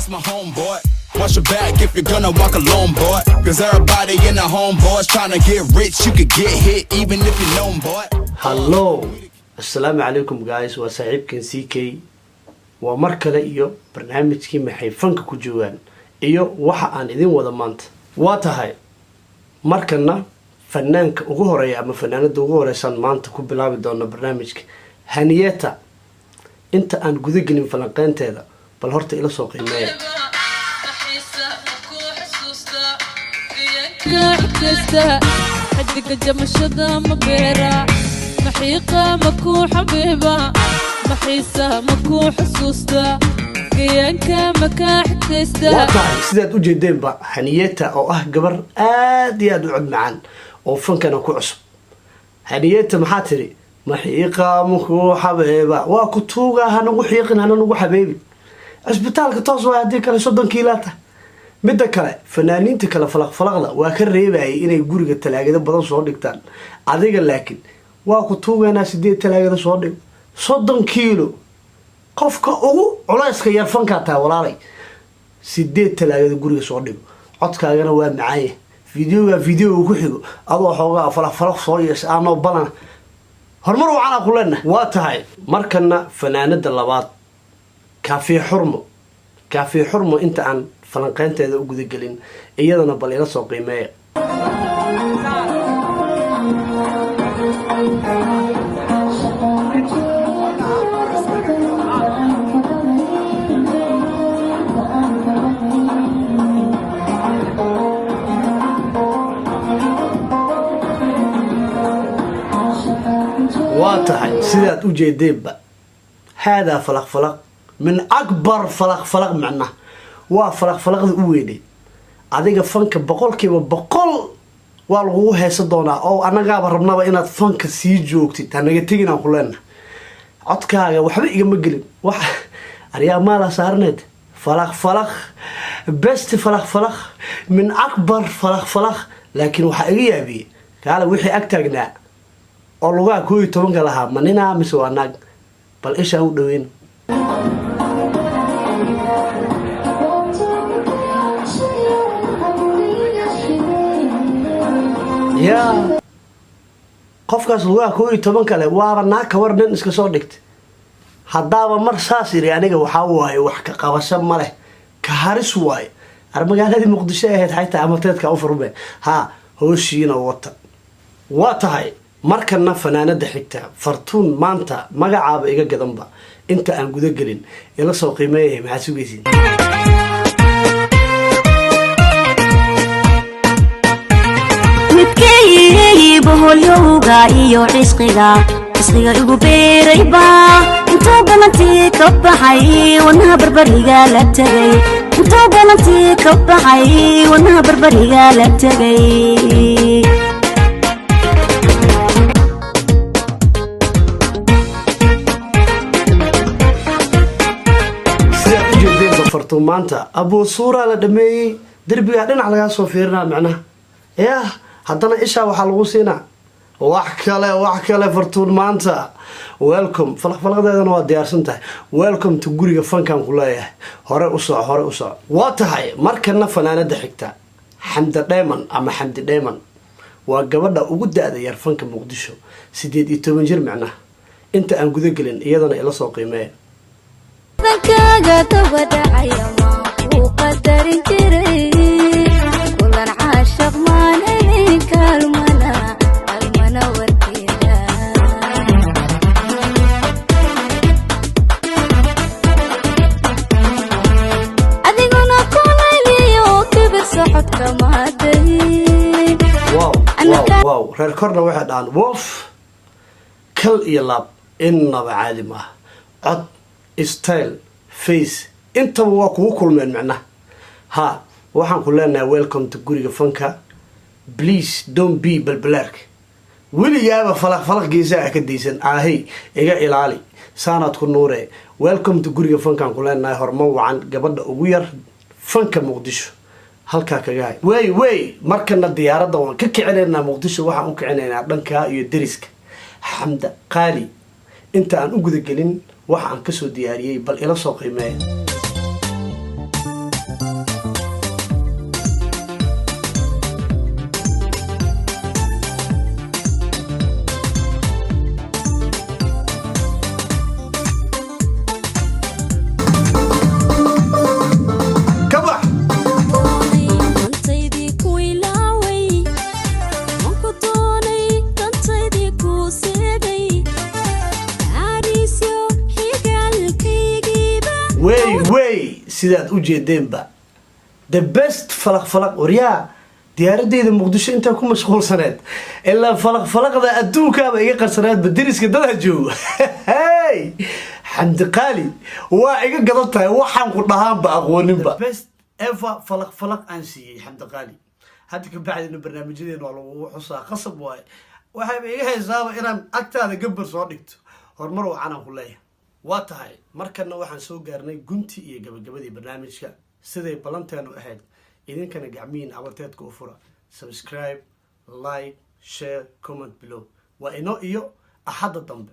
that's my homeboy. Watch your back if you're gonna walk alone, boy. Cause everybody in the homeboys trying to get rich. You could get hit even if you know, boy. Hello. Assalamu alaikum guys. Waa saaxiibkan CK. Waa mar kale iyo barnaamijkii maxay fanka ku joogaan iyo waxa aan idin wada maanta. Waa tahay markana fanaanka ugu horeeya ama fanaanada ugu horeysan maanta ku bilaabi doona barnaamijka Haniyata. Inta aan guda gelin falanqeynteeda bal horta ila soo qiimeeya. حدك جمشدا مبيرا محيقة مكو حبيبة محيسة مكو حسوستا كيانك مكا حتستا واطعي سيدات وجدين با حنيتا او قبر آدياد وعد معان او فنكنا كو عصب حنيتا محاتري محيقة مكو حبيبة واكتوغا هنوغو حيقن هنوغو حبيبي اسبتالك توصوا هديك لصدن كيلاتا midda kale fanaaniinta kala falaqfalaqda waa ka reebayay inay guriga talaagada badan soo dhigtaan adiga laakiin waa ku tuugeena 8 talaagada soo dhig 30 kiilo qofka ugu culayska yar fanka taa walaalay 8 talaagada guriga soo dhig codkaagana waa macaaye video ku xigo adoo xoogaa falaqfalaq soo yees aano balan hormar waxa ku leenahay waa tahay markana fanaanada labaad kaafi xurmo inta aan falanqeynteeda u guda gelin iyadana bal ila soo qiimeeya واضح سيدات وجديبة هذا فلق من أكبر فلق معنا وفلق ويدي adiga fanka boqolkiiba boqol waa lagu heeso doonaa oo anaga rabnaba inaad fanka sii joogtid anaga tigina ku leena codkaaga waxba igama gelin wax ariya maala saarneed falaq best falaq min akbar falaq laakiin waxa iga yaabiyay kala wixii ag taagnaa oo lugaa 12 lahaa manina mise waa naag bal isha u dhaweyn يا qofkaas lugaa 12 kale waaba naag ka warnin iska soo dhigtay hadaba mar saasiri aniga waxa waaye wax ka qabasho ma leh ka haris waaye armagaaladii muqdisho ahayd xayta amateedka u furbe ha hooshiina wata waa tahay markana fanaanada xigta fartuun maanta magacaaba iga gadanba inta aan guda gelin ila soo qiimeeyay maxaa sugaysiin boholyoga iyo cisqiga igu beerayba inta balantii ka baxay wanaha barbariga la tagay inta balantii ka baxay wanaha barbariga la tagay sida ujeedeen fartuun maanta abu suura la dhameeyay darbiga dhinac laga soo fiirnaa macnaha haddana isha waxa lagu siinaa wax kale fartuun maanta welcome falaqdeedana waa diyaarsan tahay welcome to guriga fankan ku leeyahay hore u soo waa tahay markana fanaanada xigta Xamdi Dheeman waa gabadha ugu daada yar fanka Muqdisho 18 jir macnaha inta aan guda gelin iyadana ila soo qiimeeya fankaaga tabadacaya ma uu qadarin jiray kulan caashaq maanay kalmana warkeeda adiguna kumayliyo kibir socodka maaday wow reer korna waxa dhaan wolf kal iyo lab inaba caadi ma cod style face inta waa kugu kulmeen macnaha ha waxaan ku leenahay welcome to guriga fanka please don't be balbalaark weligaaba falaq geesaa ka deysan ahay iga ilaali saanad ku nuure welcome to guriga fankan ku leenahay hormo wacan gabadha ugu yar fanka Muqdisho halka kaga way markana diyaaradda waan ka kicinayna Muqdisho waxaan u kicinaynaa dhanka iyo dariska Xamda Qaali inta aan u guda gelin waxaan ka soo diyaariyay bal ila soo qiimeeyo way sidaad u jeedeenba the best falaq waryaa diyaaradeyda muqdisho intaa ku mashquulsaneed ilaa falaqda adduunkaaba iga qarsaneed badiriska dada joogo hey xamdi qaali waa iga gadan tahay waxaan ku dhahaanba aqooninba best ever falaq aan siiyey xamdi qaali hadda ka bacdina barnaamijyadeena waa lagu xusaa qasab waaye waxayba iga haysaaba inaan agtaada gabar soo dhigto horumar wacan aan ku leeyahay waa tahay markana waxaan soo gaarnay gunti iyo gabagabadii barnaamijka siday balanteenu ahayd idinkana gacmihiin abarteedka u fura subscribe like share comment below waa inoo iyo axadda dambe